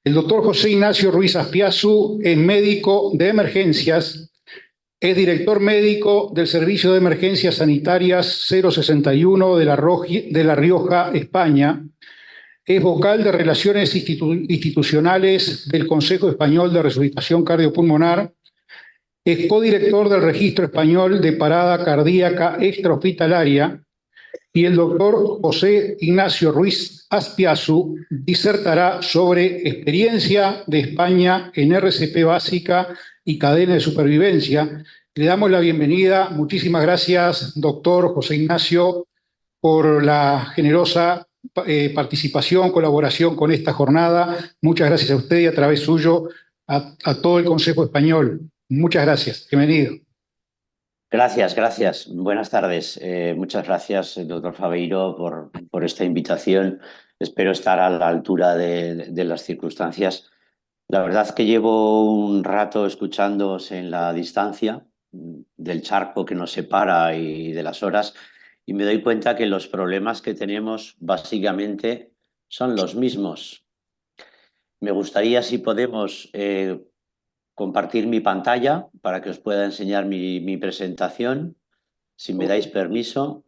El doctor José Ignacio Ruiz Azpiazu es médico de emergencias, es director médico del Servicio de Emergencias Sanitarias 061 de La Rioja, España. Es vocal de Relaciones Institucionales del Consejo Español de Resucitación Cardiopulmonar. Es codirector del Registro Español de Parada Cardíaca Extrahospitalaria. Y el doctor José Ignacio Ruiz Azpiazu disertará sobre experiencia de España en RCP básica y cadena de supervivencia. Le damos la bienvenida. Muchísimas gracias, doctor José Ignacio, por la generosa participación, colaboración con esta jornada. Muchas gracias a usted y a través suyo a todo el Consejo Español. Muchas gracias. Bienvenido. Gracias. Buenas tardes. Muchas gracias, doctor Faveiro, por esta invitación. Espero estar a la altura de las circunstancias. La verdad es que llevo un rato escuchándoos en la distancia del charco que nos separa y de las horas, y me doy cuenta que los problemas que tenemos básicamente son los mismos. Me gustaría, si podemos, compartir mi pantalla para que os pueda enseñar mi presentación, si me dais permiso.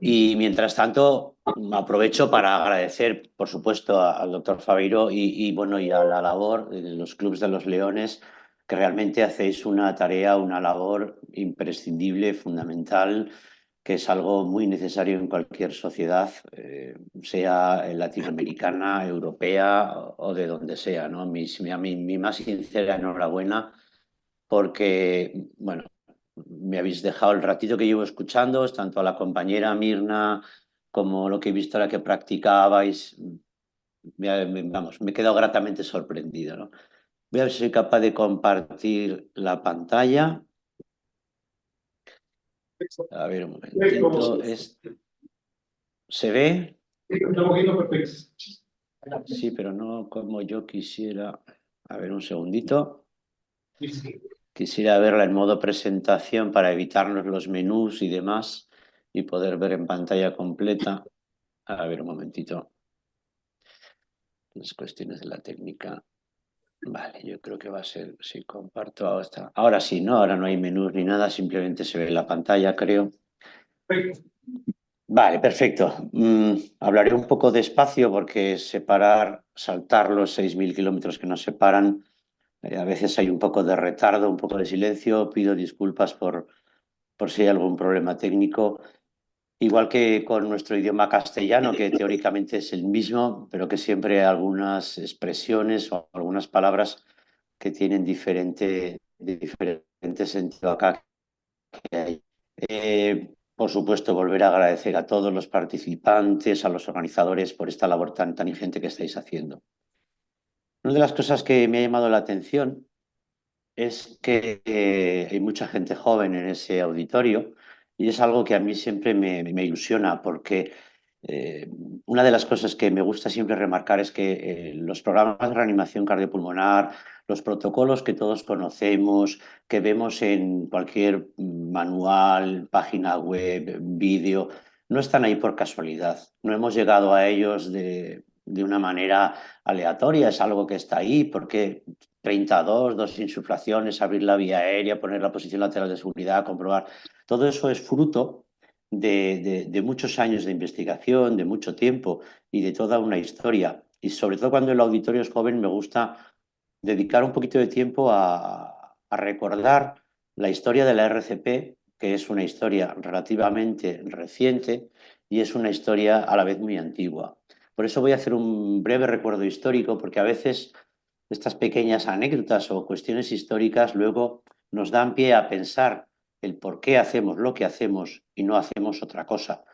Y mientras tanto, aprovecho para agradecer, por supuesto, al doctor Faveiro bueno, y a la labor de los Clubs de los Leones, que realmente hacéis una tarea, una labor imprescindible, fundamental, que es algo muy necesario en cualquier sociedad, sea latinoamericana, europea o de donde sea, ¿no? Mi más sincera enhorabuena porque, bueno, me habéis dejado el ratito que llevo escuchando, tanto a la compañera Mirna como lo que he visto ahora que practicabais. Me he quedado gratamente sorprendido, ¿no? Voy a ver si soy capaz de compartir la pantalla. A ver, un momentito. ¿Se ve? Sí, pero no como yo quisiera. A ver, un segundito. Quisiera verla en modo presentación para evitarnos los menús y demás y poder ver en pantalla completa. A ver, un momentito. Las cuestiones de la técnica. Vale, yo creo que va a ser, si comparto ahora sí, ¿no? Ahora no hay menús ni nada, simplemente se ve la pantalla, creo. Vale, perfecto. Hablaré un poco despacio porque saltar los 6.000 kilómetros que nos separan, a veces hay un poco de retardo, un poco de silencio. Pido disculpas por si hay algún problema técnico. Igual que con nuestro idioma castellano, que teóricamente es el mismo, pero que siempre hay algunas expresiones o algunas palabras que tienen diferente sentido acá que hay. Por supuesto, volver a agradecer a todos los participantes, a los organizadores por esta labor tan ingente que estáis haciendo. Una de las cosas que me ha llamado la atención es que hay mucha gente joven en ese auditorio y es algo que a mí siempre me ilusiona porque eh, una de las cosas que me gusta siempre remarcar es que los programas de reanimación cardiopulmonar, los protocolos que todos conocemos, que vemos en cualquier manual, página web, vídeo, no están ahí por casualidad. No hemos llegado a ellos de una manera aleatoria, es algo que está ahí porque 32, dos insuflaciones, abrir la vía aérea, poner la posición lateral de seguridad, comprobar. Todo eso es fruto de muchos años de investigación, de mucho tiempo y de toda una historia. Y sobre todo cuando el auditorio es joven, me gusta dedicar un poquito de tiempo a recordar la historia de la RCP, que es una historia relativamente reciente y es una historia a la vez muy antigua. Por eso voy a hacer un breve recuerdo histórico, porque a veces estas pequeñas anécdotas o cuestiones históricas luego nos dan pie a pensar el por qué hacemos lo que hacemos y no hacemos otra cosa.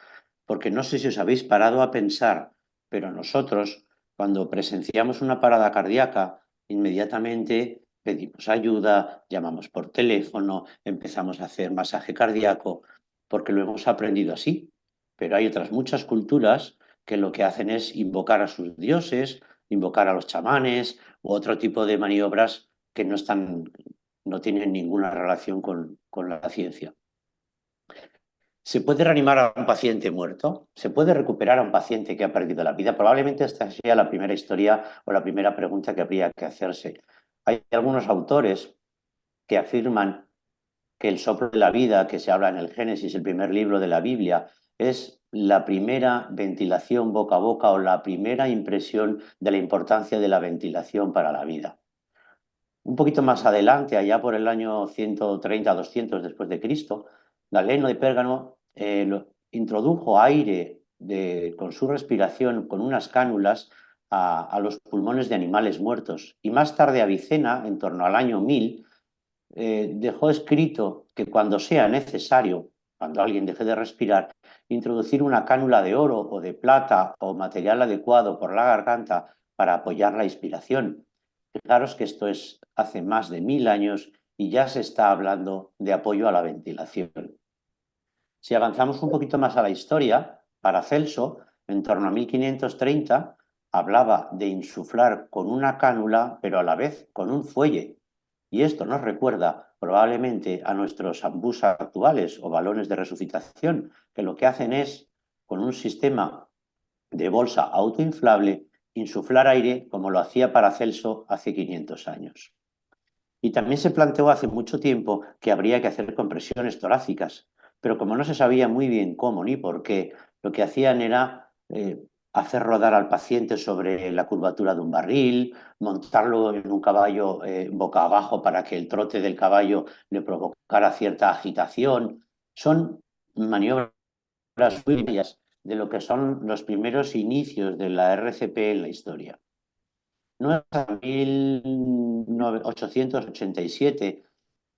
Porque no sé si os habéis parado a pensar, pero nosotros, cuando presenciamos una parada cardíaca, inmediatamente pedimos ayuda, llamamos por teléfono, empezamos a hacer masaje cardíaco, porque lo hemos aprendido así. Pero hay otras muchas culturas que lo que hacen es invocar a sus dioses, invocar a los chamanes u otro tipo de maniobras que no tienen ninguna relación con la ciencia. ¿Se puede reanimar a un paciente muerto? ¿Se puede recuperar a un paciente que ha perdido la vida? Probablemente esta sea la primera historia o la primera pregunta que habría que hacerse. Hay algunos autores que afirman que el soplo de la vida, que se habla en el Génesis, el primer libro de la Biblia, es la primera ventilación boca a boca o la primera impresión de la importancia de la ventilación para la vida. Un poquito más adelante, allá por el año 130-200 después de Cristo, Galeno de Pérgamo introdujo aire con su respiración, con unas cánulas, a los pulmones de animales muertos. Y más tarde Avicena, en torno al año 1000, dejó escrito que cuando sea necesario, cuando alguien deje de respirar, introducir una cánula de oro o de plata o material adecuado por la garganta para apoyar la inspiración. Fijaros que esto es hace más de 1000 años y ya se está hablando de apoyo a la ventilación. Si avanzamos un poquito más a la historia, Paracelso, en torno a 1530, hablaba de insuflar con una cánula, pero a la vez con un fuelle. Y esto nos recuerda probablemente a nuestros ambús actuales o balones de resucitación, que lo que hacen es, con un sistema de bolsa autoinflable, insuflar aire como lo hacía Paracelso hace 500 años. Y también se planteó hace mucho tiempo que habría que hacer compresiones torácicas, pero como no se sabía muy bien cómo ni por qué, lo que hacían era hacer rodar al paciente sobre la curvatura de un barril, montarlo en un caballo boca abajo para que el trote del caballo le provocara cierta agitación. Son maniobras muy bellas de lo que son los primeros inicios de la RCP en la historia. No es hasta 1887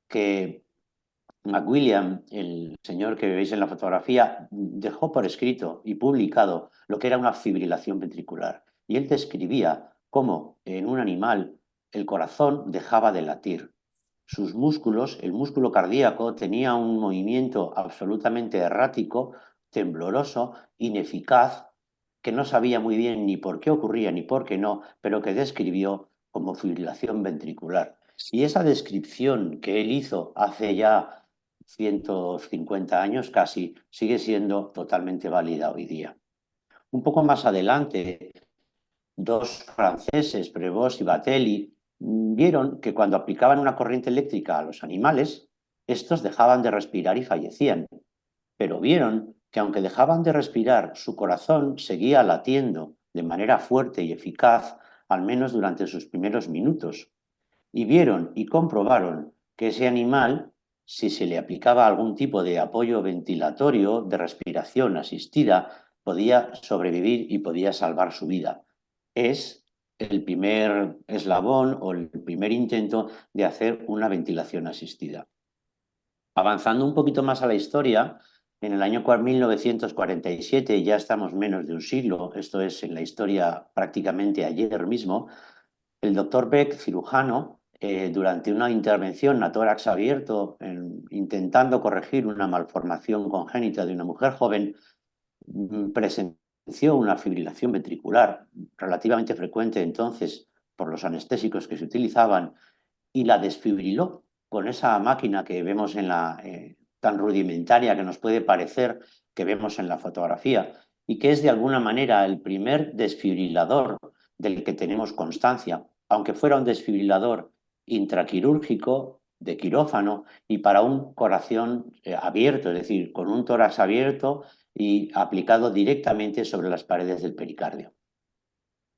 que McWilliam, el señor que veis en la fotografía, dejó por escrito y publicado lo que era una fibrilación ventricular. Y él describía cómo en un animal el corazón dejaba de latir. Sus músculos, el músculo cardíaco, tenía un movimiento absolutamente errático, tembloroso, ineficaz, que no sabía muy bien ni por qué ocurría ni por qué no, pero que describió como fibrilación ventricular. Y esa descripción que él hizo hace ya 150 años casi, sigue siendo totalmente válida hoy día. Un poco más adelante, dos franceses, Prevost y Batelli, vieron que cuando aplicaban una corriente eléctrica a los animales, estos dejaban de respirar y fallecían. Pero vieron que aunque dejaban de respirar, su corazón seguía latiendo de manera fuerte y eficaz, al menos durante sus primeros minutos. Y vieron y comprobaron que ese animal, si se le aplicaba algún tipo de apoyo ventilatorio, de respiración asistida, podía sobrevivir y podía salvar su vida. Es el primer eslabón o el primer intento de hacer una ventilación asistida. Avanzando un poquito más a la historia, en el año 1947, ya estamos menos de un siglo, esto es en la historia prácticamente ayer mismo, el doctor Beck, cirujano, durante una intervención a tórax abierto, intentando corregir una malformación congénita de una mujer joven, presenció una fibrilación ventricular relativamente frecuente entonces por los anestésicos que se utilizaban y la desfibriló con esa máquina que vemos en la tan rudimentaria que nos puede parecer que vemos en la fotografía y que es de alguna manera el primer desfibrilador del que tenemos constancia, aunque fuera un desfibrilador intraquirúrgico de quirófano y para un corazón abierto, es decir, con un tórax abierto y aplicado directamente sobre las paredes del pericardio.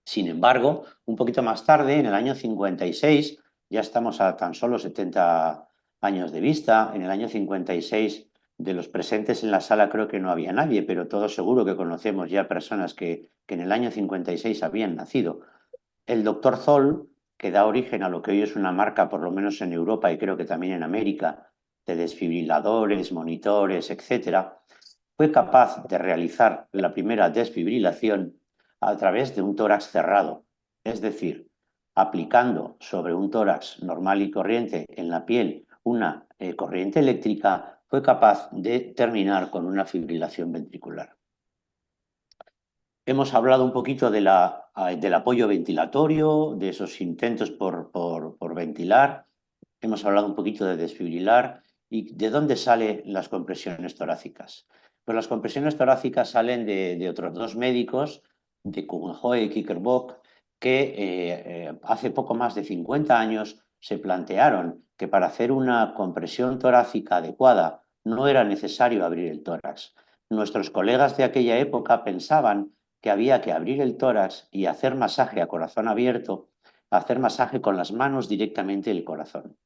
Sin embargo, un poquito más tarde, en el año 56, ya estamos a tan solo 70 años de vista, en el año 56 de los presentes en la sala creo que no había nadie, pero todos seguro que conocemos ya personas que en el año 56 habían nacido. El doctor Zoll, que da origen a lo que hoy es una marca, por lo menos en Europa y creo que también en América, de desfibriladores, monitores, etcétera, fue capaz de realizar la primera desfibrilación a través de un tórax cerrado, es decir, aplicando sobre un tórax normal y corriente en la piel una corriente eléctrica, fue capaz de terminar con una fibrilación ventricular. Hemos hablado un poquito del apoyo ventilatorio, de esos intentos por ventilar, hemos hablado un poquito de desfibrilar ¿Y de dónde salen las compresiones torácicas? Pues las compresiones torácicas salen de otros dos médicos, de Kugenhoe y Kiekerbok, que hace poco más de 50 años se plantearon que para hacer una compresión torácica adecuada no era necesario abrir el tórax. Nuestros colegas de aquella época pensaban que había que abrir el tórax y hacer masaje a corazón abierto, hacer masaje con las manos directamente el corazón.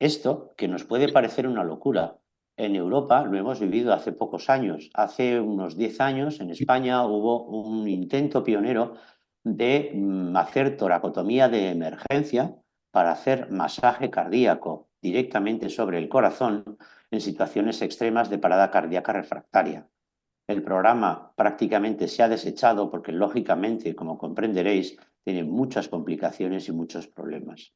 Esto, que nos puede parecer una locura, en Europa lo hemos vivido hace pocos años. Hace unos 10 años en España hubo un intento pionero de hacer toracotomía de emergencia para hacer masaje cardíaco directamente sobre el corazón en situaciones extremas de parada cardíaca refractaria. El programa prácticamente se ha desechado porque, lógicamente, como comprenderéis, tiene muchas complicaciones y muchos problemas.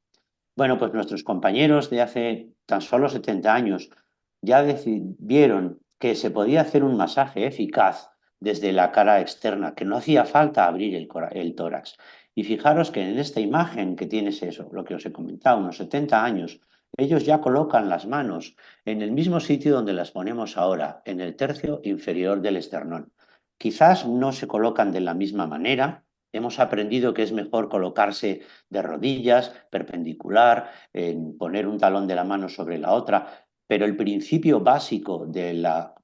Bueno, pues nuestros compañeros de hace tan solo 70 años ya vieron que se podía hacer un masaje eficaz desde la cara externa, que no hacía falta abrir el tórax. Y fijaros que en esta imagen que tienes eso, lo que os he comentado, unos 70 años, ellos ya colocan las manos en el mismo sitio donde las ponemos ahora, en el tercio inferior del esternón. Quizás no se colocan de la misma manera. Hemos aprendido que es mejor colocarse de rodillas, perpendicular, poner un talón de la mano sobre la otra, pero el principio básico de la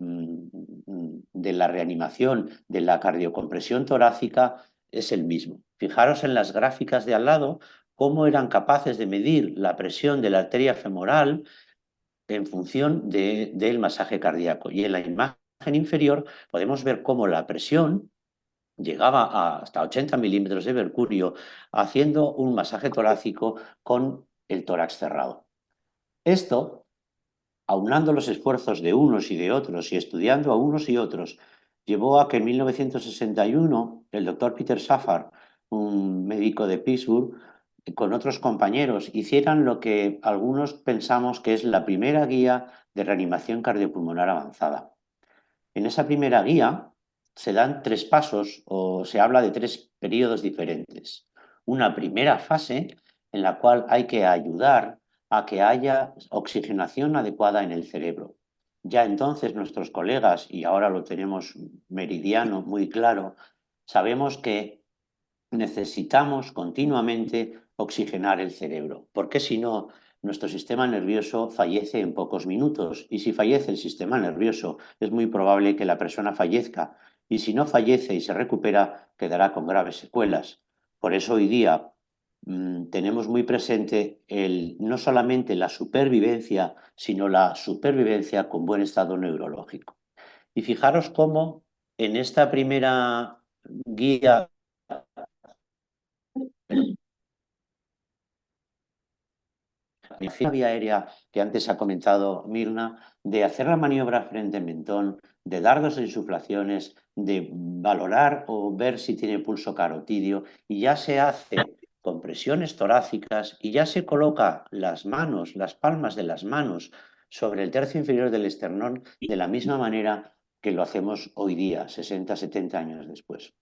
reanimación, de la cardiocompresión torácica, es el mismo. Fijaros en las gráficas de al lado cómo eran capaces de medir la presión de la arteria femoral en función del masaje cardíaco. Y en la imagen inferior podemos ver cómo la presión llegaba a hasta 80 milímetros de mercurio haciendo un masaje torácico con el tórax cerrado. Esto, aunando los esfuerzos de unos y de otros y estudiando a unos y otros, llevó a que en 1961 el doctor Peter Safar, un médico de Pittsburgh, con otros compañeros, hicieran lo que algunos pensamos que es la primera guía de reanimación cardiopulmonar avanzada. En esa primera guía se dan tres pasos o se habla de tres periodos diferentes. Una primera fase en la cual hay que ayudar a que haya oxigenación adecuada en el cerebro. Ya entonces nuestros colegas, y ahora lo tenemos meridiano, muy claro, sabemos que necesitamos continuamente oxigenar el cerebro, porque si no, nuestro sistema nervioso fallece en pocos minutos y si fallece el sistema nervioso es muy probable que la persona fallezca y si no fallece y se recupera quedará con graves secuelas. Por eso hoy día tenemos muy presente no solamente la supervivencia, sino la supervivencia con buen estado neurológico. Y fijaros cómo en esta primera guía la vía aérea que antes ha comentado Mirna, de hacer la maniobra frente al mentón, de dar dos insuflaciones, de valorar o ver si tiene pulso carotidio y ya se hace con presiones torácicas y ya se coloca las manos, las palmas de las manos sobre el tercio inferior del esternón de la misma manera que lo hacemos hoy día, 60, 70 años después.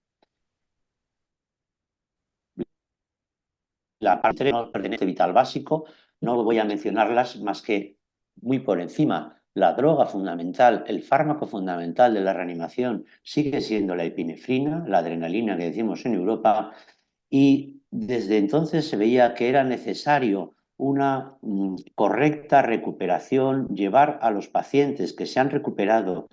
La parte no pertenece vital básico, no voy a mencionarlas más que muy por encima. La droga fundamental, el fármaco fundamental de la reanimación sigue siendo la epinefrina, la adrenalina que decimos en Europa, y desde entonces se veía que era necesario una correcta recuperación, llevar a los pacientes que se han recuperado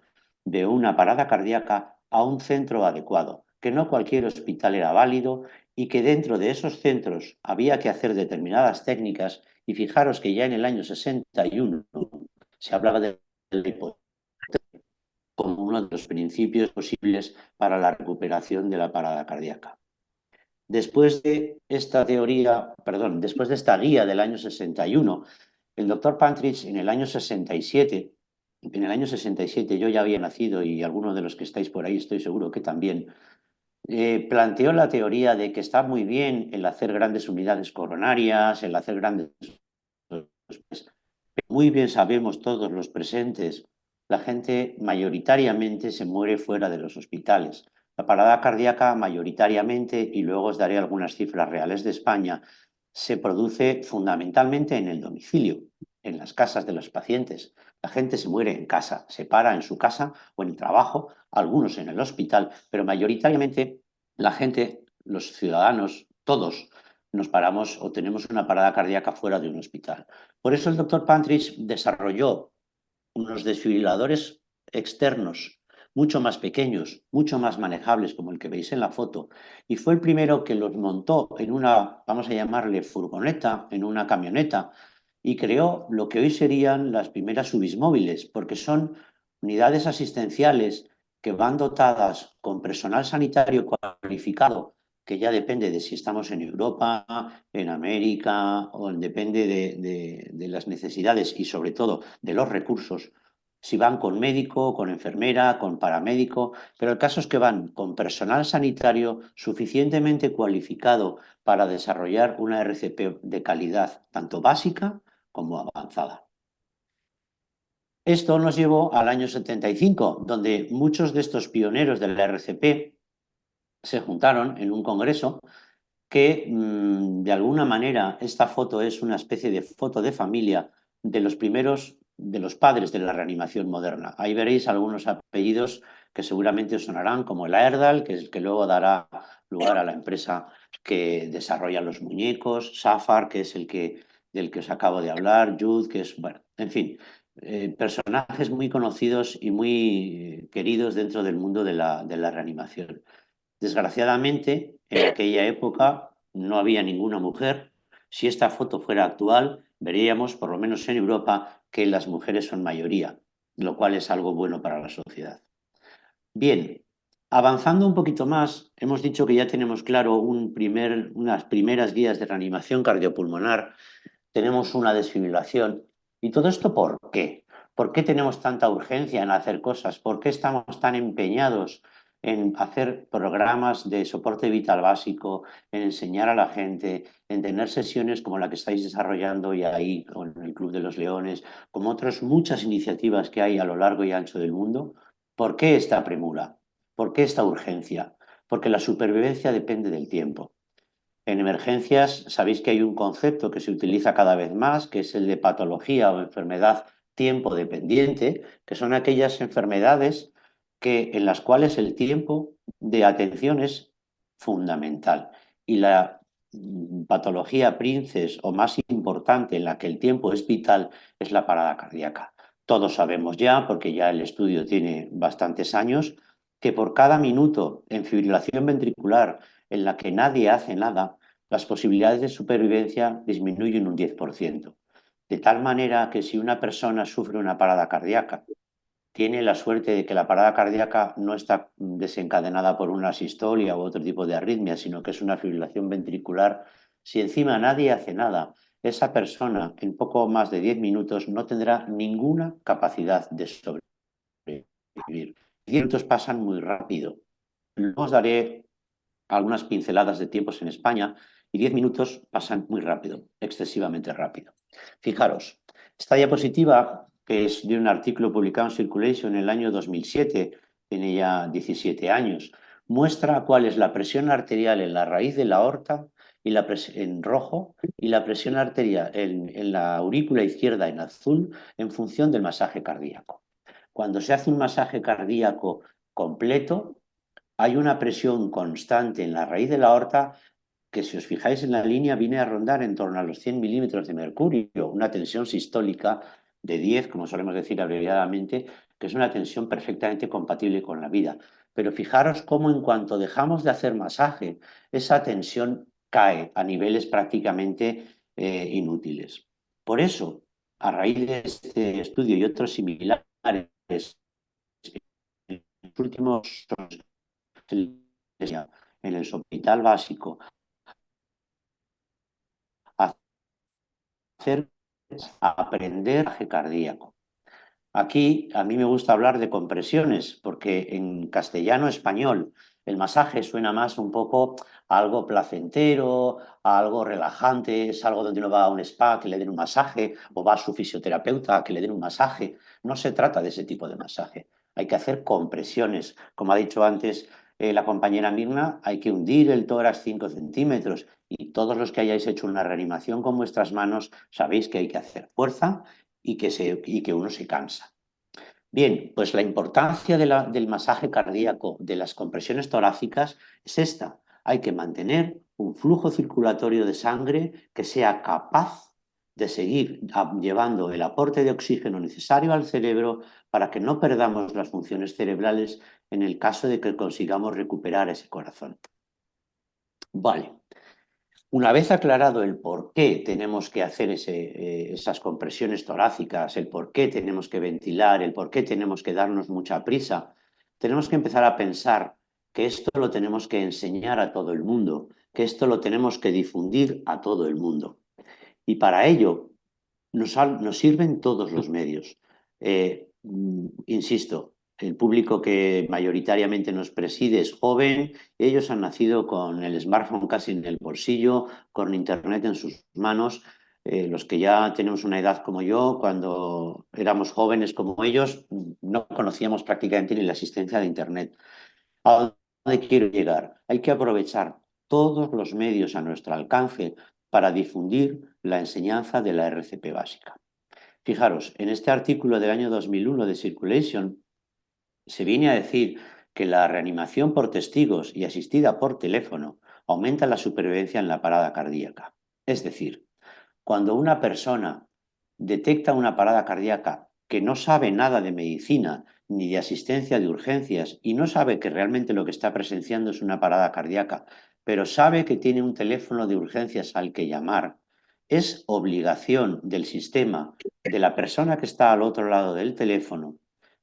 de una parada cardíaca a un centro adecuado, que no cualquier hospital era válido y que dentro de esos centros había que hacer determinadas técnicas y fijaros que ya en el año 61 se hablaba de la hipotermia como uno de los principios posibles para la recuperación de la parada cardíaca. Después de esta teoría, perdón, después de esta guía del año 61, el doctor Pantrich en el año 67, yo ya había nacido y algunos de los que estáis por ahí estoy seguro que también, planteó la teoría de que está muy bien el hacer grandes unidades coronarias, el hacer grandes... Muy bien sabemos todos los presentes, la gente mayoritariamente se muere fuera de los hospitales. La parada cardíaca mayoritariamente, y luego os daré algunas cifras reales de España, se produce fundamentalmente en el domicilio. en las casas de los pacientes. La gente se muere en casa, se para en su casa o en el trabajo, algunos en el hospital, pero mayoritariamente la gente, los ciudadanos, todos, nos paramos o tenemos una parada cardíaca fuera de un hospital. Por eso el doctor Pantridge desarrolló unos desfibriladores externos mucho más pequeños, mucho más manejables, como el que veis en la foto, y fue el primero que los montó en una, vamos a llamarle furgoneta, en una camioneta, y creó lo que hoy serían las primeras UBIs móviles, porque son unidades asistenciales que van dotadas con personal sanitario cualificado, que ya depende de si estamos en Europa, en América, o depende de las necesidades y sobre todo de los recursos, si van con médico, con enfermera, con paramédico, pero el caso es que van con personal sanitario suficientemente cualificado para desarrollar una RCP de calidad, tanto básica como avanzada. Esto nos llevó al año 75, donde muchos de estos pioneros de la RCP se juntaron en un congreso que, de alguna manera, esta foto es una especie de foto de familia de los primeros, de los padres de la reanimación moderna. Ahí veréis algunos apellidos que seguramente os sonarán, como el Aerdal, que es el que luego dará lugar a la empresa que desarrolla los muñecos, Safar, que es el que, del que os acabo de hablar, Jude, que es, bueno, en fin, personajes muy conocidos y muy queridos dentro del mundo de la reanimación. Desgraciadamente, en aquella época no había ninguna mujer. Si esta foto fuera actual, veríamos, por lo menos en Europa, que las mujeres son mayoría, lo cual es algo bueno para la sociedad. Bien, avanzando un poquito más, hemos dicho que ya tenemos claro unas primeras guías de reanimación cardiopulmonar, tenemos una desfibrilación. ¿Y todo esto por qué? ¿Por qué tenemos tanta urgencia en hacer cosas? ¿Por qué estamos tan empeñados en hacer programas de soporte vital básico, en enseñar a la gente, en tener sesiones como la que estáis desarrollando y ahí con el Club de los Leones, como otras muchas iniciativas que hay a lo largo y ancho del mundo? ¿Por qué esta premura? ¿Por qué esta urgencia? Porque la supervivencia depende del tiempo. En emergencias sabéis que hay un concepto que se utiliza cada vez más, que es el de patología o enfermedad tiempo dependiente, que son aquellas enfermedades en las cuales el tiempo de atención es fundamental. Y la patología princes o más importante en la que el tiempo es vital es la parada cardíaca. Todos sabemos ya, porque ya el estudio tiene bastantes años, que por cada minuto en fibrilación ventricular en la que nadie hace nada, las posibilidades de supervivencia disminuyen un 10%. De tal manera que si una persona sufre una parada cardíaca, tiene la suerte de que la parada cardíaca no está desencadenada por una sistolia u otro tipo de arritmia, sino que es una fibrilación ventricular, si encima nadie hace nada, esa persona en poco más de 10 minutos no tendrá ninguna capacidad de sobrevivir. 10 minutos pasan muy rápido. Luego os daré algunas pinceladas de tiempos en España y 10 minutos pasan muy rápido, excesivamente rápido. Fijaros, esta diapositiva, que es de un artículo publicado en Circulation en el año 2007, tiene ya 17 años, muestra cuál es la presión arterial en la raíz de la aorta y en rojo y la presión arterial en la aurícula izquierda en azul en función del masaje cardíaco. Cuando se hace un masaje cardíaco completo, hay una presión constante en la raíz de la aorta que, si os fijáis en la línea, viene a rondar en torno a los 100 milímetros de mercurio, una tensión sistólica de 10, como solemos decir abreviadamente, que es una tensión perfectamente compatible con la vida. Pero fijaros cómo en cuanto dejamos de hacer masaje, esa tensión cae a niveles prácticamente inútiles. Por eso, a raíz de este estudio y otros similares, en los últimos en el hospital básico, hacer aprender cardíaco. Aquí a mí me gusta hablar de compresiones, porque en castellano español el masaje suena más un poco a algo placentero, a algo relajante, es algo donde uno va a un spa que le den un masaje o va a su fisioterapeuta que le den un masaje. No se trata de ese tipo de masaje. Hay que hacer compresiones, como ha dicho antes la compañera Mirna, hay que hundir el tórax 5 centímetros y todos los que hayáis hecho una reanimación con vuestras manos sabéis que hay que hacer fuerza y que uno se cansa. Bien, pues la importancia del masaje cardíaco, de las compresiones torácicas, es esta. Hay que mantener un flujo circulatorio de sangre que sea capaz de seguir llevando el aporte de oxígeno necesario al cerebro para que no perdamos las funciones cerebrales en el caso de que consigamos recuperar ese corazón. Vale. Una vez aclarado el por qué tenemos que hacer esas compresiones torácicas, el por qué tenemos que ventilar, el por qué tenemos que darnos mucha prisa, tenemos que empezar a pensar que esto lo tenemos que enseñar a todo el mundo, que esto lo tenemos que difundir a todo el mundo. Y para ello nos sirven todos los medios. Insisto, el público que mayoritariamente nos preside es joven, ellos han nacido con el smartphone casi en el bolsillo, con internet en sus manos. Los que ya tenemos una edad como yo, cuando éramos jóvenes como ellos, no conocíamos prácticamente ni la existencia de internet. ¿A dónde quiero llegar? Hay que aprovechar todos los medios a nuestro alcance para difundir la enseñanza de la RCP básica. Fijaros, en este artículo del año 2001 de Circulation se viene a decir que la reanimación por testigos y asistida por teléfono aumenta la supervivencia en la parada cardíaca. Es decir, cuando una persona detecta una parada cardíaca que no sabe nada de medicina ni de asistencia de urgencias y no sabe que realmente lo que está presenciando es una parada cardíaca, pero sabe que tiene un teléfono de urgencias al que llamar, es obligación del sistema, de la persona que está al otro lado del teléfono,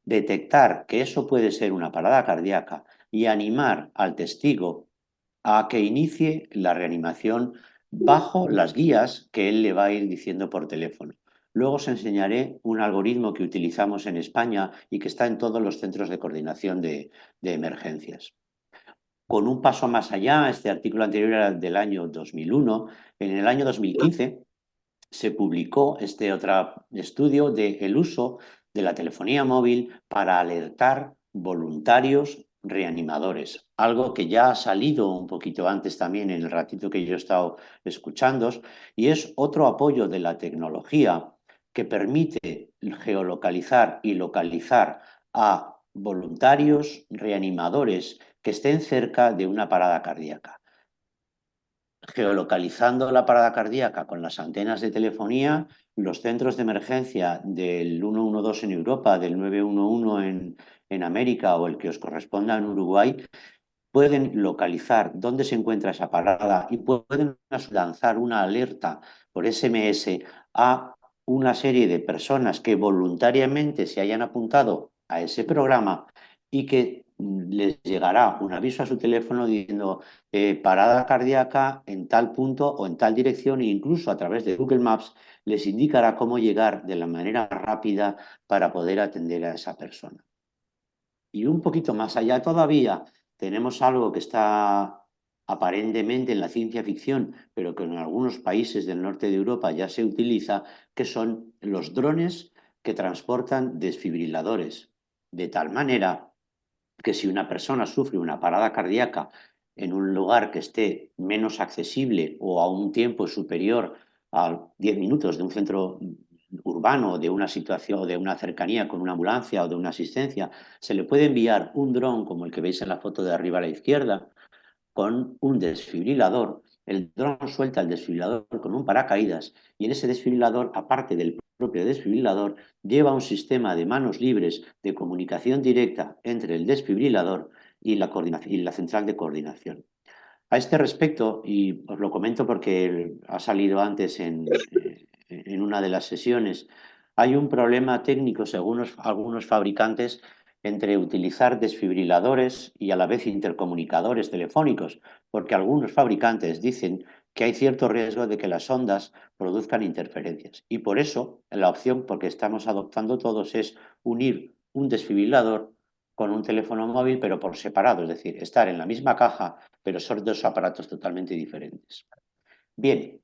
detectar que eso puede ser una parada cardíaca y animar al testigo a que inicie la reanimación bajo las guías que él le va a ir diciendo por teléfono. Luego os enseñaré un algoritmo que utilizamos en España y que está en todos los centros de coordinación de emergencias. Con un paso más allá, este artículo anterior era del año 2001, en el año 2015 se publicó este otro estudio del uso de la telefonía móvil para alertar voluntarios reanimadores, algo que ya ha salido un poquito antes también en el ratito que yo he estado escuchando, y es otro apoyo de la tecnología que permite geolocalizar y localizar a voluntarios reanimadores que estén cerca de una parada cardíaca. Geolocalizando la parada cardíaca con las antenas de telefonía, los centros de emergencia del 112 en Europa, del 911 en América o el que os corresponda en Uruguay, pueden localizar dónde se encuentra esa parada y pueden lanzar una alerta por SMS a una serie de personas que voluntariamente se hayan apuntado a ese programa y que les llegará un aviso a su teléfono diciendo parada cardíaca en tal punto o en tal dirección e incluso a través de Google Maps les indicará cómo llegar de la manera rápida para poder atender a esa persona. Y un poquito más allá todavía tenemos algo que está aparentemente en la ciencia ficción, pero que en algunos países del norte de Europa ya se utiliza, que son los drones que transportan desfibriladores, de tal manera que si una persona sufre una parada cardíaca en un lugar que esté menos accesible o a un tiempo superior a 10 minutos de un centro urbano, de una situación, de una cercanía con una ambulancia o de una asistencia, se le puede enviar un dron como el que veis en la foto de arriba a la izquierda, con un desfibrilador. El dron suelta el desfibrilador con un paracaídas y en ese desfibrilador, aparte del propio desfibrilador, lleva un sistema de manos libres de comunicación directa entre el desfibrilador y la central de coordinación. A este respecto, y os lo comento porque ha salido antes en una de las sesiones, hay un problema técnico según algunos fabricantes entre utilizar desfibriladores y a la vez intercomunicadores telefónicos, porque algunos fabricantes dicen que hay cierto riesgo de que las ondas produzcan interferencias. Y por eso la opción, porque estamos adoptando todos, es unir un desfibrilador con un teléfono móvil, pero por separado, es decir, estar en la misma caja, pero son dos aparatos totalmente diferentes. Bien,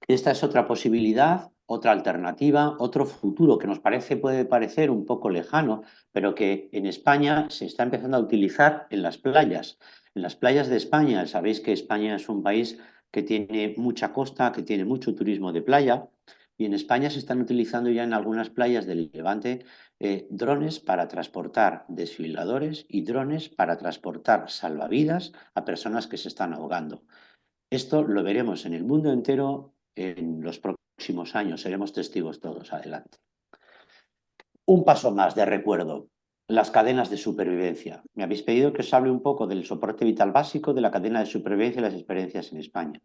esta es otra posibilidad otra alternativa, otro futuro que puede parecer un poco lejano, pero que en España se está empezando a utilizar en las playas. En las playas de España, sabéis que España es un país que tiene mucha costa, que tiene mucho turismo de playa, y en España se están utilizando ya en algunas playas del Levante drones para transportar desfibriladores y drones para transportar salvavidas a personas que se están ahogando. Esto lo veremos en el mundo entero en los próximos años, seremos testigos todos. Adelante. Un paso más de recuerdo, las cadenas de supervivencia. Me habéis pedido que os hable un poco del soporte vital básico, de la cadena de supervivencia y las experiencias en España.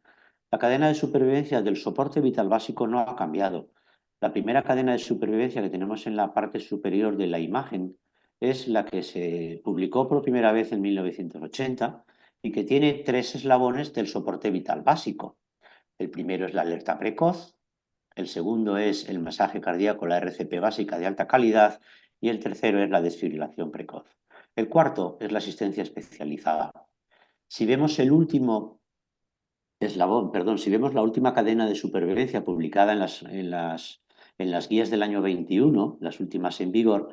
La cadena de supervivencia del soporte vital básico no ha cambiado. La primera cadena de supervivencia que tenemos en la parte superior de la imagen es la que se publicó por primera vez en 1980 y que tiene 3 eslabones del soporte vital básico. El primero es la alerta precoz, el segundo es el masaje cardíaco, la RCP básica de alta calidad, y el tercero es la desfibrilación precoz. El cuarto es la asistencia especializada. Si vemos el último eslabón, perdón, si vemos la última cadena de supervivencia publicada en las guías del año 21, las últimas en vigor,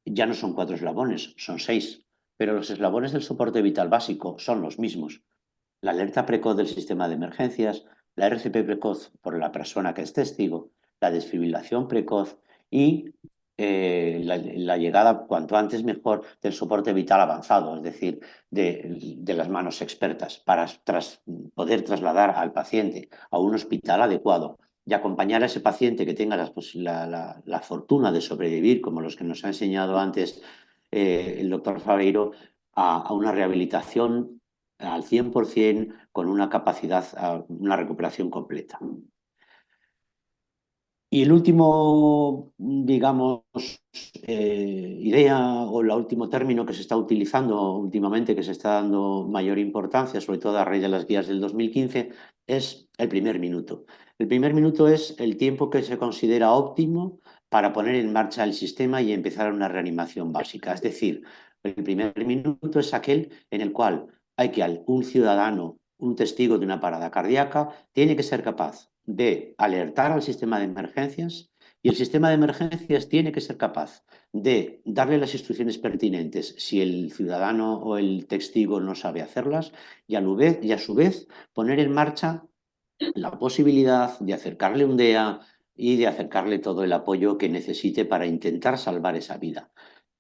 ya no son 4 eslabones, son 6, pero los eslabones del soporte vital básico son los mismos. La alerta precoz del sistema de emergencias, la RCP precoz por la persona que es testigo, la desfibrilación precoz y la llegada cuanto antes mejor del soporte vital avanzado, es decir, de las manos expertas, para poder trasladar al paciente a un hospital adecuado y acompañar a ese paciente que tenga la fortuna de sobrevivir, como los que nos ha enseñado antes el doctor Faveiro, a una rehabilitación al 100% con una capacidad, una recuperación completa. Y el último, digamos, idea o el último término que se está utilizando últimamente, que se está dando mayor importancia, sobre todo a raíz de las guías del 2015, es el primer minuto. El primer minuto es el tiempo que se considera óptimo para poner en marcha el sistema y empezar una reanimación básica. Es decir, el primer minuto es aquel en el cual hay que un ciudadano, un testigo de una parada cardíaca, tiene que ser capaz de alertar al sistema de emergencias y el sistema de emergencias tiene que ser capaz de darle las instrucciones pertinentes si el ciudadano o el testigo no sabe hacerlas y a su vez poner en marcha la posibilidad de acercarle un DEA y de acercarle todo el apoyo que necesite para intentar salvar esa vida.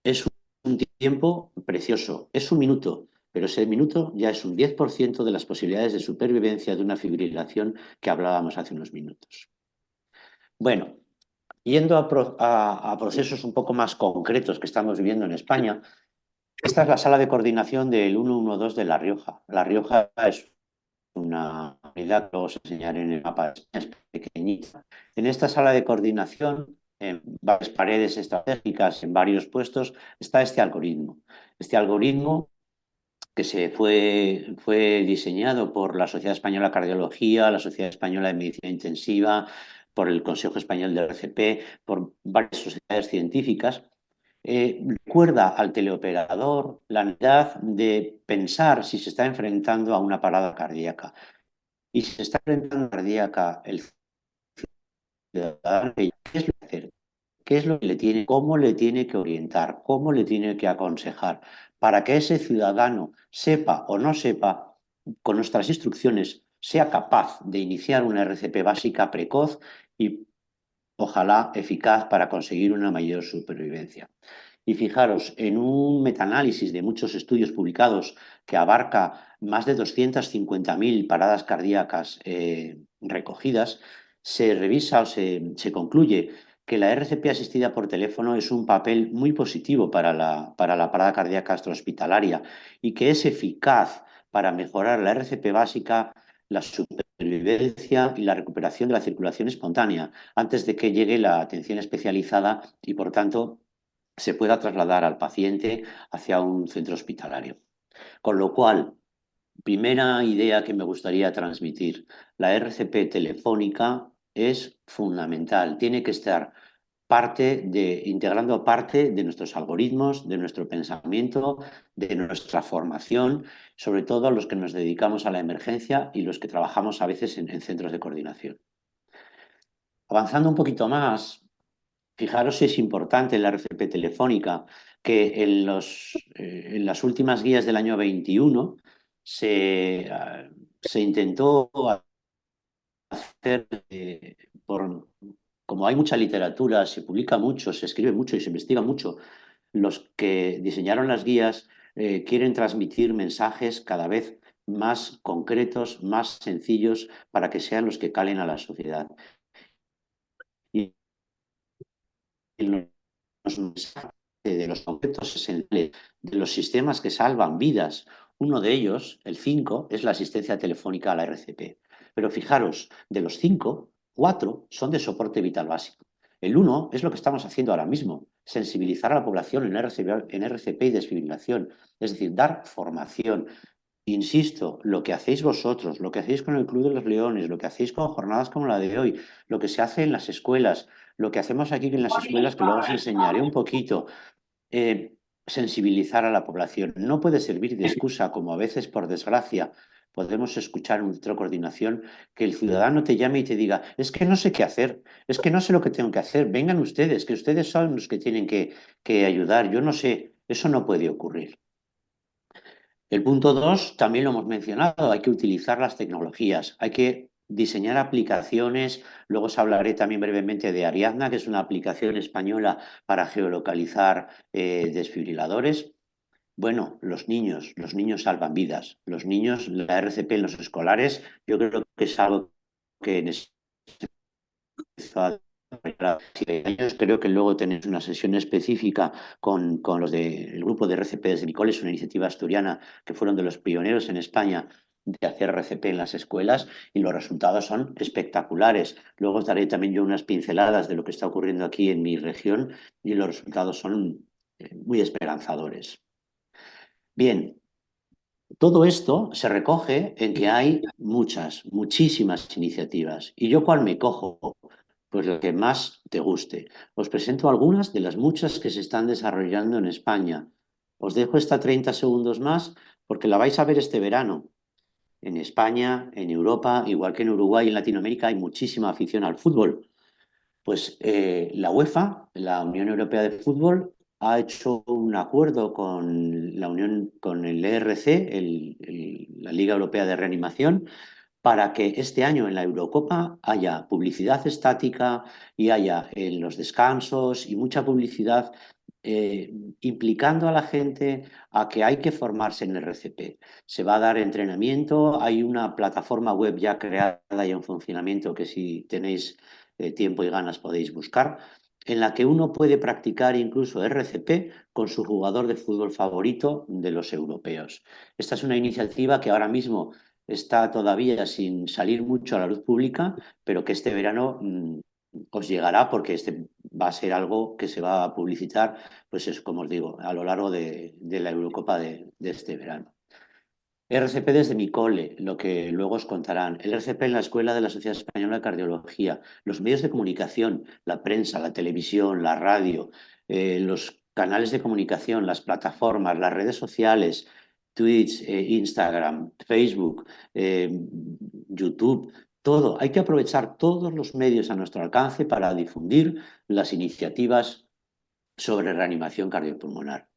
Es un tiempo precioso, es un minuto, pero ese minuto ya es un 10% de las posibilidades de supervivencia de una fibrilación que hablábamos hace unos minutos. Bueno, yendo a procesos un poco más concretos que estamos viviendo en España, esta es la sala de coordinación del 112 de La Rioja. La Rioja es una unidad que os enseñaré en el mapa, es pequeñita. En esta sala de coordinación, en varias paredes estratégicas, en varios puestos, está este algoritmo. Este algoritmo que fue diseñado por la Sociedad Española de Cardiología, la Sociedad Española de Medicina Intensiva, por el Consejo Español de RCP, por varias sociedades científicas, recuerda al teleoperador la necesidad de pensar si se está enfrentando a una parada cardíaca. Y si se está enfrentando a una cardíaca, el ciudadano, ¿qué es lo que hacer? ¿Qué es lo que le tiene? ¿Cómo le tiene que orientar? ¿Cómo le tiene que aconsejar? Para que ese ciudadano sepa o no sepa, con nuestras instrucciones, sea capaz de iniciar una RCP básica precoz y ojalá eficaz para conseguir una mayor supervivencia. Y fijaros, en un metaanálisis de muchos estudios publicados que abarca más de 250.000 paradas cardíacas recogidas, se revisa o se concluye que la RCP asistida por teléfono es un papel muy positivo para la parada cardíaca extrahospitalaria y que es eficaz para mejorar la RCP básica, la supervivencia y la recuperación de la circulación espontánea antes de que llegue la atención especializada y, por tanto, se pueda trasladar al paciente hacia un centro hospitalario. Con lo cual, primera idea que me gustaría transmitir, la RCP telefónica es fundamental, tiene que estar integrando parte de nuestros algoritmos, de nuestro pensamiento, de nuestra formación, sobre todo los que nos dedicamos a la emergencia y los que trabajamos a veces en centros de coordinación. Avanzando un poquito más, fijaros si es importante en la RCP telefónica que en las últimas guías del año 21 se intentó hacer, como hay mucha literatura, se publica mucho, se escribe mucho y se investiga mucho, los que diseñaron las guías quieren transmitir mensajes cada vez más concretos, más sencillos, para que sean los que calen a la sociedad. Y los mensajes de los conceptos esenciales de los sistemas que salvan vidas. Uno de ellos, el 5, es la asistencia telefónica a la RCP. Pero fijaros, de los 5, 4 son de soporte vital básico. El 1 es lo que estamos haciendo ahora mismo, sensibilizar a la población en RCP y desfibrilación, es decir, dar formación. Insisto, lo que hacéis vosotros, lo que hacéis con el Club de los Leones, lo que hacéis con jornadas como la de hoy, lo que se hace en las escuelas, lo que hacemos aquí en las escuelas, que luego os enseñaré un poquito, sensibilizar a la población. No puede servir de excusa, como a veces, por desgracia, podemos escuchar en nuestra coordinación, que el ciudadano te llame y te diga, es que no sé qué hacer, es que no sé lo que tengo que hacer, vengan ustedes, que ustedes son los que tienen que ayudar, yo no sé, eso no puede ocurrir. El punto 2 también lo hemos mencionado, hay que utilizar las tecnologías, hay que diseñar aplicaciones. Luego os hablaré también brevemente de Ariadna, que es una aplicación española para geolocalizar desfibriladores. Bueno, los niños salvan vidas. Los niños, la RCP en los escolares, yo creo que es algo que creo que luego tenéis una sesión específica con los del grupo de RCP desde mi cole, es una iniciativa asturiana que fueron de los pioneros en España de hacer RCP en las escuelas y los resultados son espectaculares. Luego os daré también yo unas pinceladas de lo que está ocurriendo aquí en mi región y los resultados son muy esperanzadores. Bien, todo esto se recoge en que hay muchísimas iniciativas. ¿Y yo cuál me cojo? Pues lo que más te guste. Os presento algunas de las muchas que se están desarrollando en España. Os dejo esta 30 segundos más porque la vais a ver este verano. En España, en Europa, igual que en Uruguay y en Latinoamérica, hay muchísima afición al fútbol. Pues la UEFA, la Unión Europea de Fútbol, ha hecho un acuerdo con la Unión, con el ERC, la Liga Europea de Reanimación, para que este año en la Eurocopa haya publicidad estática y haya en los descansos y mucha publicidad implicando a la gente a que hay que formarse en RCP. Se va a dar entrenamiento, hay una plataforma web ya creada y en funcionamiento que si tenéis tiempo y ganas podéis buscar, en la que uno puede practicar incluso RCP con su jugador de fútbol favorito de los europeos. Esta es una iniciativa que ahora mismo está todavía sin salir mucho a la luz pública, pero que este verano os llegará porque este va a ser algo que se va a publicitar, pues es como os digo, a lo largo de la Eurocopa de este verano. RCP desde mi cole, lo que luego os contarán. El RCP en la Escuela de la Sociedad Española de Cardiología, los medios de comunicación, la prensa, la televisión, la radio, los canales de comunicación, las plataformas, las redes sociales, Twitch, Instagram, Facebook, YouTube, todo. Hay que aprovechar todos los medios a nuestro alcance para difundir las iniciativas sobre reanimación cardiopulmonar.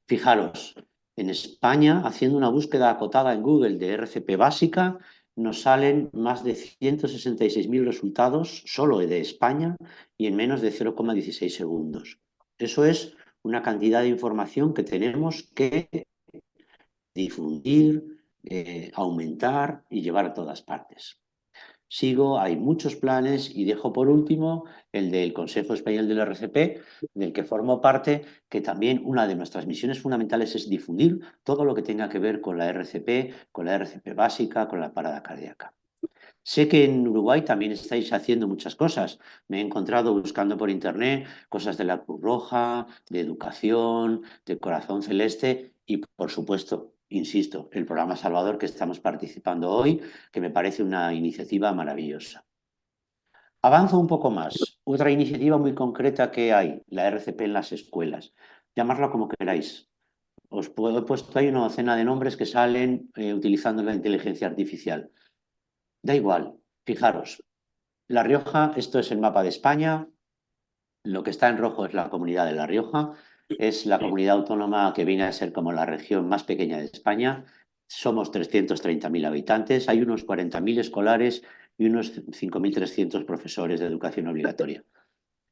Fijaros, en España, haciendo una búsqueda acotada en Google de RCP básica, nos salen más de 166.000 resultados solo de España y en menos de 0,16 segundos. Eso es una cantidad de información que tenemos que difundir, aumentar y llevar a todas partes. Sigo, hay muchos planes y dejo por último el del Consejo Español del RCP, del que formo parte, que también una de nuestras misiones fundamentales es difundir todo lo que tenga que ver con la RCP básica, con la parada cardíaca. Sé que en Uruguay también estáis haciendo muchas cosas. Me he encontrado buscando por internet cosas de la Cruz Roja, de educación, de Corazón Celeste y, por supuesto, insisto, el programa Salvador que estamos participando hoy, que me parece una iniciativa maravillosa. Avanzo un poco más. Otra iniciativa muy concreta que hay, la RCP en las escuelas. Llamarla como queráis. He puesto ahí una docena de nombres que salen utilizando la inteligencia artificial. Da igual, fijaros. La Rioja, esto es el mapa de España. Lo que está en rojo es la comunidad de La Rioja. Es la comunidad autónoma que viene a ser como la región más pequeña de España. Somos 330.000 habitantes. Hay unos 40.000 escolares y unos 5.300 profesores de educación obligatoria.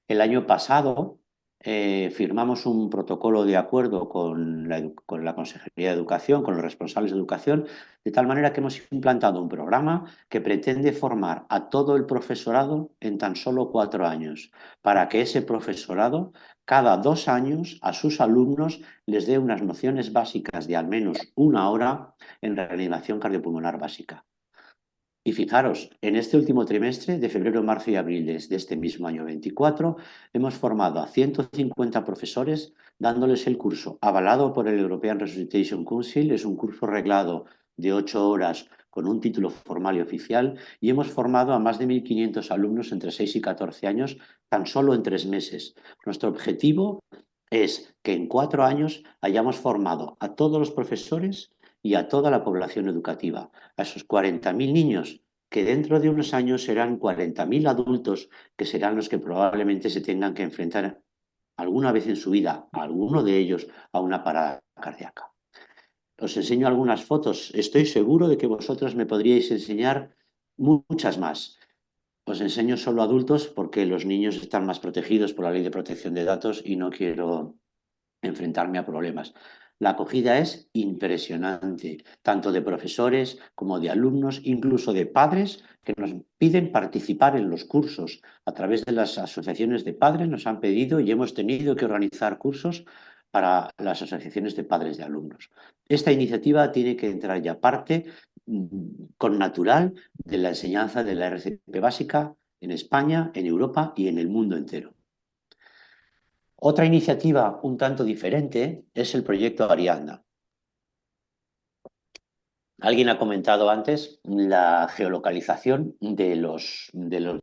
El año pasado firmamos un protocolo de acuerdo con la Consejería de Educación, con los responsables de educación, de tal manera que hemos implantado un programa que pretende formar a todo el profesorado en tan solo 4 años, para que ese profesorado cada 2 años a sus alumnos les dé unas nociones básicas de al menos 1 hora en reanimación cardiopulmonar básica. Y fijaros, en este último trimestre, de febrero, marzo y abril de este mismo año 24, hemos formado a 150 profesores dándoles el curso avalado por el European Resuscitation Council. Es un curso reglado de 8 horas con un título formal y oficial, y hemos formado a más de 1.500 alumnos entre 6 y 14 años tan solo en 3 meses. Nuestro objetivo es que en 4 años hayamos formado a todos los profesores y a toda la población educativa, a esos 40.000 niños, que dentro de unos años serán 40.000 adultos, que serán los que probablemente se tengan que enfrentar alguna vez en su vida, a alguno de ellos, a una parada cardíaca. Os enseño algunas fotos. Estoy seguro de que vosotros me podríais enseñar muchas más. Os enseño solo adultos porque los niños están más protegidos por la Ley de Protección de Datos y no quiero enfrentarme a problemas. La acogida es impresionante, tanto de profesores como de alumnos, incluso de padres que nos piden participar en los cursos. A través de las asociaciones de padres nos han pedido y hemos tenido que organizar cursos para las asociaciones de padres de alumnos. Esta iniciativa tiene que entrar ya parte con natural de la enseñanza de la RCP básica en España, en Europa y en el mundo entero. Otra iniciativa un tanto diferente es el proyecto Ariadna. Alguien ha comentado antes la geolocalización de los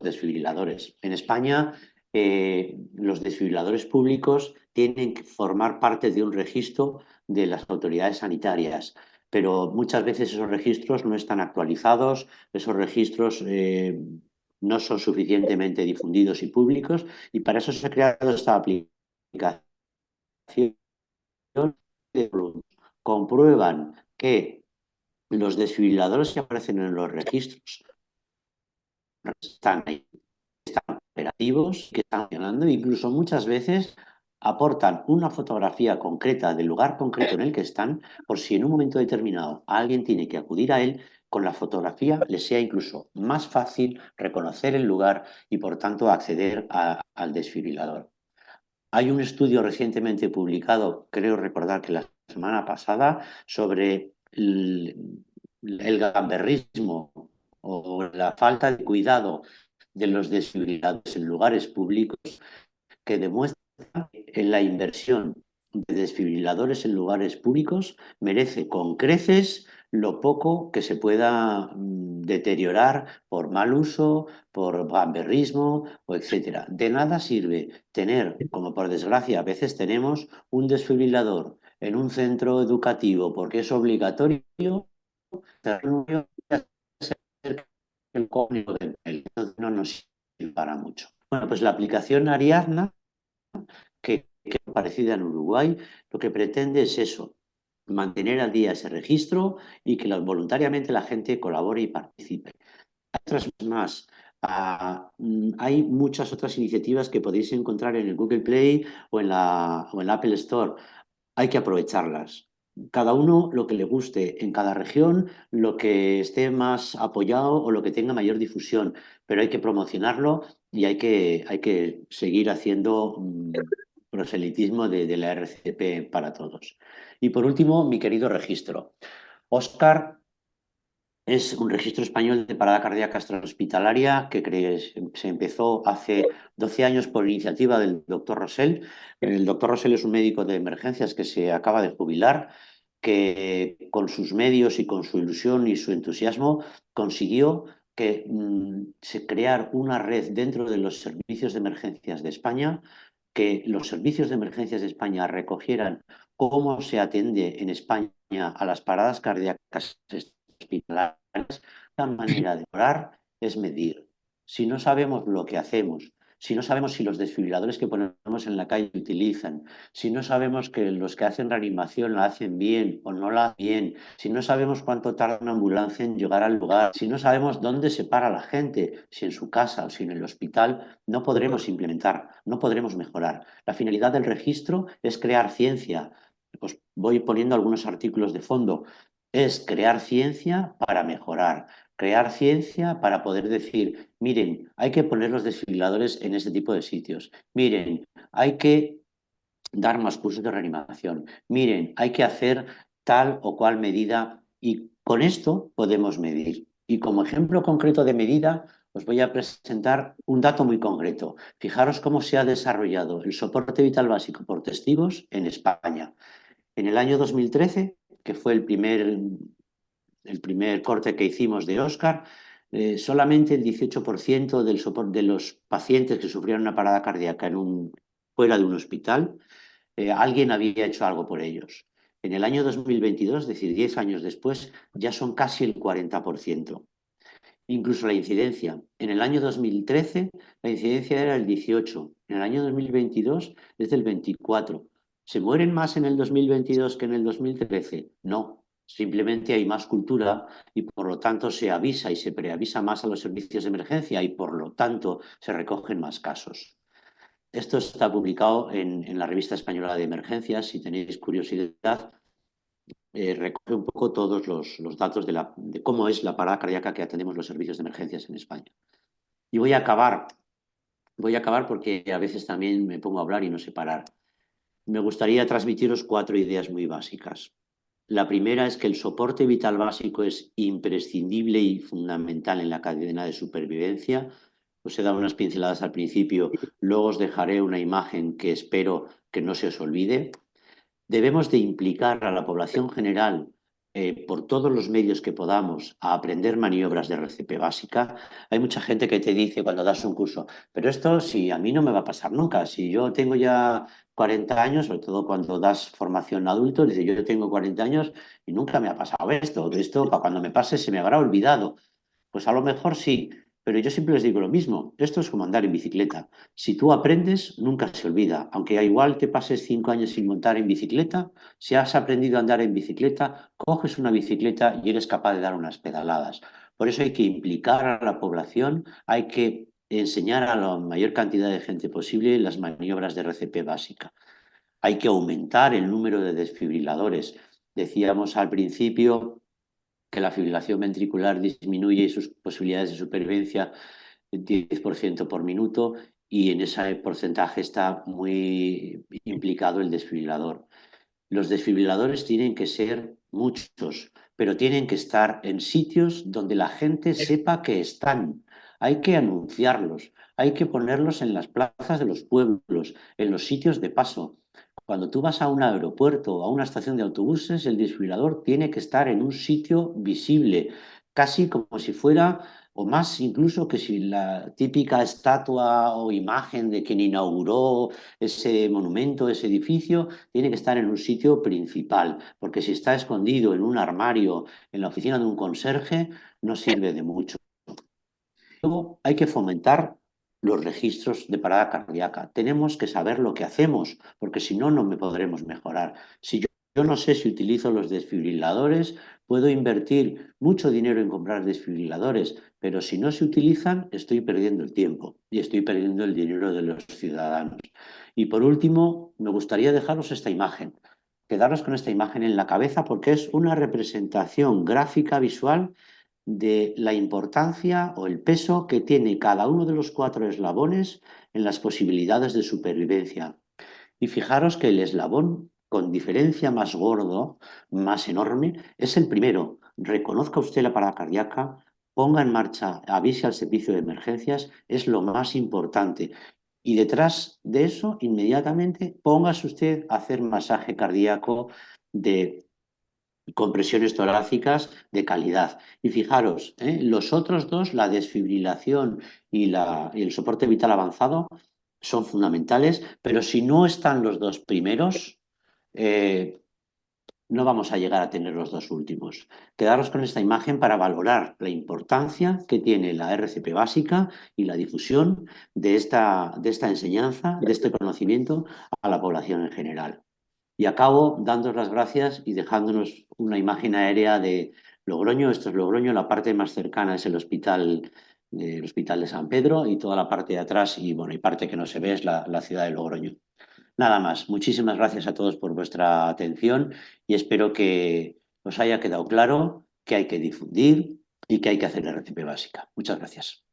desfibriladores. En España, los desfibriladores públicos tienen que formar parte de un registro de las autoridades sanitarias, pero muchas veces esos registros no están actualizados, esos registros no son suficientemente difundidos y públicos, y para eso se ha creado esta aplicación de comprueban que los desfibriladores que aparecen en los registros están ahí, están operativos, que están funcionando, incluso muchas veces aportan una fotografía concreta del lugar concreto en el que están, por si en un momento determinado alguien tiene que acudir a él, con la fotografía les sea incluso más fácil reconocer el lugar y por tanto acceder al desfibrilador. Hay un estudio recientemente publicado, creo recordar que la semana pasada, sobre el gamberrismo o la falta de cuidado de los desfibriladores en lugares públicos, que demuestra que la inversión de desfibriladores en lugares públicos merece con creces lo poco que se pueda deteriorar por mal uso, por gamberrismo o etcétera. De nada sirve tener, como por desgracia a veces tenemos, un desfibrilador en un centro educativo porque es obligatorio, el código del mail. No nos sirve para mucho. Bueno, pues la aplicación Ariadna, que es parecida en Uruguay, lo que pretende es eso, mantener al día ese registro y que voluntariamente la gente colabore y participe. Hay otras más. Hay muchas otras iniciativas que podéis encontrar en el Google Play o en la Apple Store. Hay que aprovecharlas. Cada uno lo que le guste, en cada región lo que esté más apoyado o lo que tenga mayor difusión, pero hay que promocionarlo y hay que seguir haciendo proselitismo de la RCP para todos. Y por último, mi querido registro. Oscar es un registro español de parada cardíaca extrahospitalaria que se empezó hace 12 años por iniciativa del doctor Rosell. El doctor Rosell es un médico de emergencias que se acaba de jubilar, que con sus medios y con su ilusión y su entusiasmo consiguió que se crear una red dentro de los servicios de emergencias de España, que los servicios de emergencias de España recogieran cómo se atiende en España a las paradas cardíacas hospitalarias. La manera de orar es medir. si no sabemos lo que hacemos, si no sabemos si los desfibriladores que ponemos en la calle utilizan, si no sabemos que los que hacen reanimación la hacen bien o no la hacen bien, si no sabemos cuánto tarda una ambulancia en llegar al lugar, si no sabemos dónde se para la gente, si en su casa o si en el hospital, no podremos implementar, no podremos mejorar. La finalidad del registro es crear ciencia. Os voy poniendo algunos artículos de fondo. Es crear ciencia para mejorar, crear ciencia para poder decir, miren, hay que poner los desfibriladores en este tipo de sitios, miren, hay que dar más cursos de reanimación, miren, hay que hacer tal o cual medida y con esto podemos medir. Y como ejemplo concreto de medida, os voy a presentar un dato muy concreto. Fijaros cómo se ha desarrollado el soporte vital básico por testigos en España. En el año 2013, que fue el primer corte que hicimos de Oscar, solamente el 18% de los pacientes que sufrieron una parada cardíaca fuera de un hospital, alguien había hecho algo por ellos. En el año 2022, es decir, 10 años después, ya son casi el 40%. Incluso la incidencia. En el año 2013 la incidencia era el 18%. En el año 2022 es del 24%. ¿Se mueren más en el 2022 que en el 2013? No. Simplemente hay más cultura y por lo tanto se avisa y se preavisa más a los servicios de emergencia y por lo tanto se recogen más casos. Esto está publicado en la Revista Española de Emergencias. Si tenéis curiosidad, recoge un poco todos los datos de cómo es la parada cardíaca que atendemos los servicios de emergencias en España. Y voy a acabar porque a veces también me pongo a hablar y no sé parar. Me gustaría transmitiros 4 ideas muy básicas. La primera es que el soporte vital básico es imprescindible y fundamental en la cadena de supervivencia. Os he dado unas pinceladas al principio, luego os dejaré una imagen que espero que no se os olvide. Debemos de implicar a la población general por todos los medios que podamos a aprender maniobras de RCP básica. Hay mucha gente que te dice cuando das un curso, pero esto si a mí no me va a pasar nunca, si yo tengo ya 40 años, sobre todo cuando das formación a adultos, dice yo tengo 40 años y nunca me ha pasado esto para cuando me pase se me habrá olvidado. Pues a lo mejor sí, pero yo siempre les digo lo mismo. Esto es como andar en bicicleta. Si tú aprendes, nunca se olvida. Aunque igual te pases 5 años sin montar en bicicleta, si has aprendido a andar en bicicleta, coges una bicicleta y eres capaz de dar unas pedaladas. Por eso hay que implicar a la población, hay que enseñar a la mayor cantidad de gente posible las maniobras de RCP básica. Hay que aumentar el número de desfibriladores. Decíamos al principio que la fibrilación ventricular disminuye sus posibilidades de supervivencia 10% por minuto y en ese porcentaje está muy implicado el desfibrilador. Los desfibriladores tienen que ser muchos, pero tienen que estar en sitios donde la gente sepa que están. Hay que anunciarlos, hay que ponerlos en las plazas de los pueblos, en los sitios de paso. Cuando tú vas a un aeropuerto o a una estación de autobuses, el desfibrilador tiene que estar en un sitio visible, casi como si fuera, o más incluso que si la típica estatua o imagen de quien inauguró ese monumento, ese edificio, tiene que estar en un sitio principal, porque si está escondido en un armario, en la oficina de un conserje, no sirve de mucho. Luego hay que fomentar los registros de parada cardíaca. Tenemos que saber lo que hacemos, porque si no, no me podremos mejorar. Si yo no sé si utilizo los desfibriladores, puedo invertir mucho dinero en comprar desfibriladores, pero si no se utilizan, estoy perdiendo el tiempo y estoy perdiendo el dinero de los ciudadanos. Y por último, me gustaría dejaros esta imagen. Quedaros con esta imagen en la cabeza porque es una representación gráfica visual de la importancia o el peso que tiene cada uno de los 4 eslabones en las posibilidades de supervivencia. Y fijaros que el eslabón con diferencia más gordo, más enorme, es el primero. Reconozca usted la parada cardíaca, ponga en marcha, avise al servicio de emergencias, es lo más importante. Y detrás de eso, inmediatamente, póngase usted a hacer masaje cardíaco de compresiones torácicas de calidad. Y fijaros, los otros dos, la desfibrilación y el soporte vital avanzado, son fundamentales, pero si no están los dos primeros, eh, no vamos a llegar a tener los dos últimos. Quedaros con esta imagen para valorar la importancia que tiene la RCP básica y la difusión de esta enseñanza, de este conocimiento a la población en general. Y acabo dándoos las gracias y dejándonos una imagen aérea de Logroño. Esto es Logroño, la parte más cercana es el hospital de San Pedro, y toda la parte de atrás, y bueno, y parte que no se ve es la ciudad de Logroño. Nada más. Muchísimas gracias a todos por vuestra atención y espero que os haya quedado claro que hay que difundir y que hay que hacer la RCP básica. Muchas gracias.